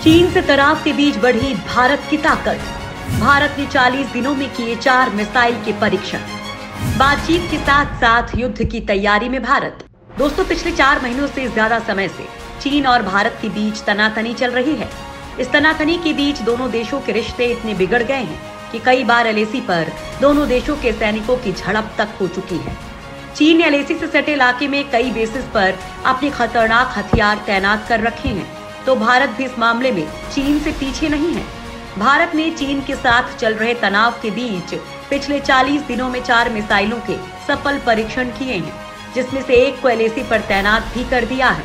चीन से तनाव के बीच बढ़ी भारत की ताकत। भारत ने 40 दिनों में किए 4 मिसाइल के परीक्षण। बातचीत के साथ साथ युद्ध की तैयारी में भारत। दोस्तों, पिछले 4 महीनों से ज्यादा समय से चीन और भारत के बीच तनातनी चल रही है। इस तनातनी के बीच दोनों देशों के रिश्ते इतने बिगड़ गए हैं कि कई बार एलएसी पर दोनों देशों के सैनिकों की झड़प तक हो चुकी है। चीन ने एलएसी से सटे इलाके में कई बेसिस पर अपने खतरनाक हथियार तैनात कर रखे हैं, तो भारत भी इस मामले में चीन से पीछे नहीं है। भारत ने चीन के साथ चल रहे तनाव के बीच पिछले 40 दिनों में 4 मिसाइलों के सफल परीक्षण किए हैं, जिसमें से एक को एलएसी पर तैनात भी कर दिया है।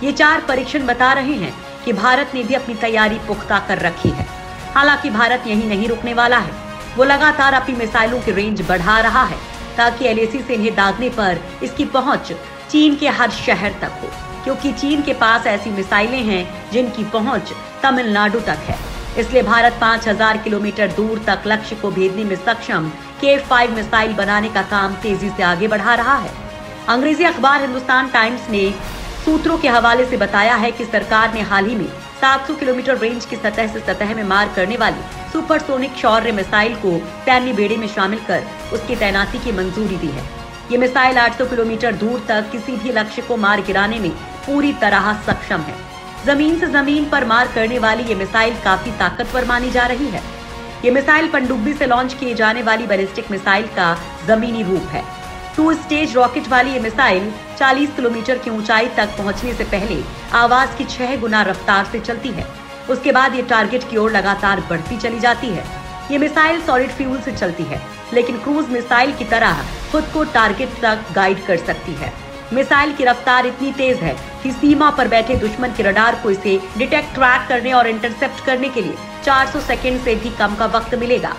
ये 4 परीक्षण बता रहे हैं कि भारत ने भी अपनी तैयारी पुख्ता कर रखी है। हालांकि भारत यहीं नहीं रुकने वाला है, वो लगातार अपनी मिसाइलों की रेंज बढ़ा रहा है ताकि एलएसी से इन्हें दागने पर इसकी पहुंच चीन के हर शहर तक हो, क्योंकि चीन के पास ऐसी मिसाइलें हैं जिनकी पहुंच तमिलनाडु तक है। इसलिए भारत 5000 किलोमीटर दूर तक लक्ष्य को भेजने में सक्षम K5 मिसाइल बनाने का काम तेजी से आगे बढ़ा रहा है। अंग्रेजी अखबार हिंदुस्तान टाइम्स ने सूत्रों के हवाले से बताया है कि सरकार ने हाल ही में 700 किलोमीटर रेंज की सतह से सतह में मार करने वाली सुपरसोनिक शौर्य मिसाइल को सैन्य बेड़े में शामिल कर उसकी तैनाती की मंजूरी दी है। ये मिसाइल 800 किलोमीटर दूर तक किसी भी लक्ष्य को मार गिराने में पूरी तरह सक्षम है। जमीन से जमीन पर मार करने वाली ये मिसाइल काफी ताकतवर मानी जा रही है। ये मिसाइल पनडुब्बी से लॉन्च किए जाने वाली बैलिस्टिक मिसाइल का जमीनी रूप है। 2 स्टेज रॉकेट वाली ये मिसाइल 40 किलोमीटर की ऊंचाई तक पहुंचने से पहले आवाज की 6 गुना रफ्तार से चलती है। उसके बाद ये टारगेट की ओर लगातार बढ़ती चली जाती है। ये मिसाइल सॉलिड फ्यूल से चलती है, लेकिन क्रूज मिसाइल की तरह खुद को टारगेट तक गाइड कर सकती है। मिसाइल की रफ्तार इतनी तेज है कि सीमा पर बैठे दुश्मन के रडार को इसे डिटेक्ट, ट्रैक करने और इंटरसेप्ट करने के लिए 400 सेकंड से भी कम का वक्त मिलेगा।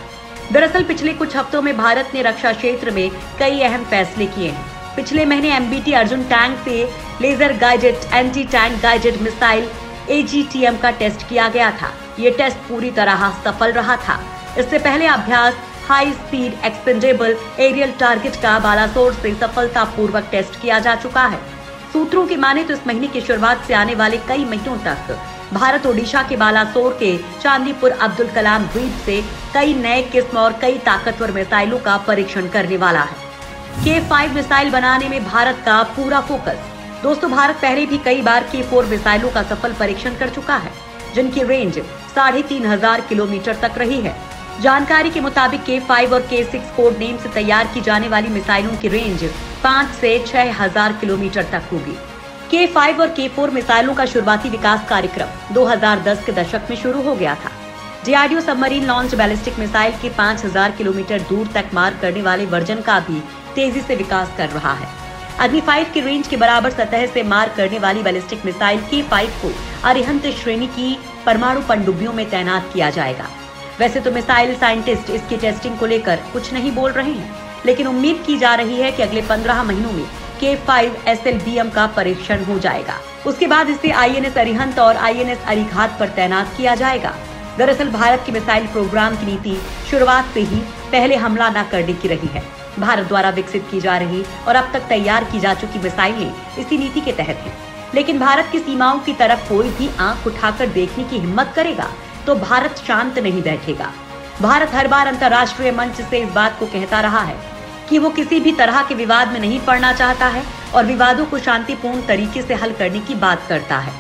दरअसल पिछले कुछ हफ्तों में भारत ने रक्षा क्षेत्र में कई अहम फैसले किए हैं। पिछले महीने MBT अर्जुन टैंक से laser guided anti tank guided missile AGTM का टेस्ट किया गया था। ये टेस्ट पूरी तरह सफल रहा था। इससे पहले Abhyas high speed expendable aerial target का बालासोर से सफलतापूर्वक टेस्ट किया जा चुका है। सूत्रों की माने तो इस महीने की शुरुआत से आने वाले कई महीनों तक भारत ओडिशा के बालासोर के चांदीपुर अब्दुल कलाम द्वीप से कई नए किस्म और कई ताकतवर मिसाइलों का परीक्षण करने वाला है। K5 मिसाइल बनाने में भारत का पूरा फोकस। दोस्तों, भारत पहले भी कई बार K4 मिसाइलों का सफल परीक्षण कर चुका है, जिनकी रेंज 3500 किलोमीटर तक रही है। जानकारी के मुताबिक K5 और K6 कोड नेम से तैयार की जाने वाली मिसाइलों की रेंज 5 से 6000 किलोमीटर तक होगी। K5 और K4 मिसाइलों का शुरुआती विकास कार्यक्रम 2010 के दशक में शुरू हो गया था। DRDO submarine launch ballistic missile के 5000 किलोमीटर दूर तक मार करने वाले वर्जन का भी तेजी से विकास कर रहा है। अग्नि 5 की रेंज के बराबर सतह से मार करने वाली बैलिस्टिक मिसाइल K5 को अरिहंत श्रेणी की परमाणु पनडुब्बियों में तैनात किया जाएगा। वैसे तो मिसाइल साइंटिस्ट इसकी टेस्टिंग को लेकर कुछ नहीं बोल रहे हैं, लेकिन उम्मीद की जा रही है कि अगले 15 महीनों में K5 SLBM का परीक्षण हो जाएगा। उसके बाद इसे INS अरिहंत और INS अरिघात पर तैनात किया जाएगा। दरअसल भारत के मिसाइल प्रोग्राम की नीति शुरुआत से ही पहले हमला न करने की रही है। भारत द्वारा विकसित की जा रही और अब तक तैयार की जा चुकी मिसाइलें इसी नीति के तहत हैं। लेकिन भारत की सीमाओं की तरफ कोई भी आंख उठाकर देखने की हिम्मत करेगा तो भारत शांत नहीं बैठेगा। भारत हर बार अंतर्राष्ट्रीय मंच से इस बात को कहता रहा है कि वो किसी भी तरह के विवाद में नहीं पड़ना चाहता है और विवादों को शांतिपूर्ण तरीके से हल करने की बात करता है।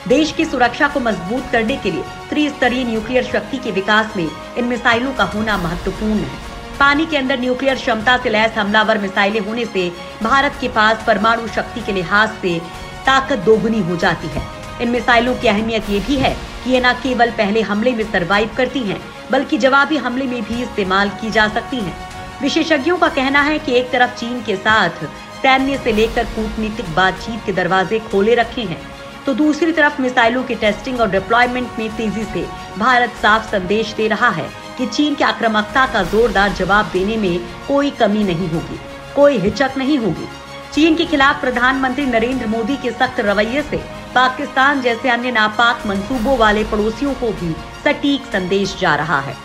देश की सुरक्षा को मजबूत करने के लिए त्रिस्तरीय न्यूक्लियर शक्ति के विकास में इन मिसाइलों का होना महत्वपूर्ण है। पानी के अंदर न्यूक्लियर क्षमता से लैस हमलावर मिसाइलें होने से भारत के पास परमाणु शक्ति के लिहाज से ताकत दोगुनी हो जाती है। इन मिसाइलों की अहमियत ये भी है कि ये न केवल पहले हमले में सरवाइव करती हैं, बल्कि जवाबी हमले में भी इस्तेमाल की जा सकती हैं। विशेषज्ञों का कहना है कि एक तरफ चीन के साथ सैन्य से लेकर कूटनीतिक बातचीत के दरवाजे खोले रखे हैं, तो दूसरी तरफ मिसाइलों की टेस्टिंग और डिप्लॉयमेंट में तेजी से भारत साफ संदेश दे रहा है कि चीन की आक्रामकता का जोरदार जवाब देने में कोई कमी नहीं होगी, कोई हिचक नहीं होगी। चीन के खिलाफ प्रधानमंत्री नरेंद्र मोदी के सख्त रवैये से पाकिस्तान जैसे अन्य नापाक मंसूबों वाले पड़ोसियों को भी सटीक संदेश जा रहा है।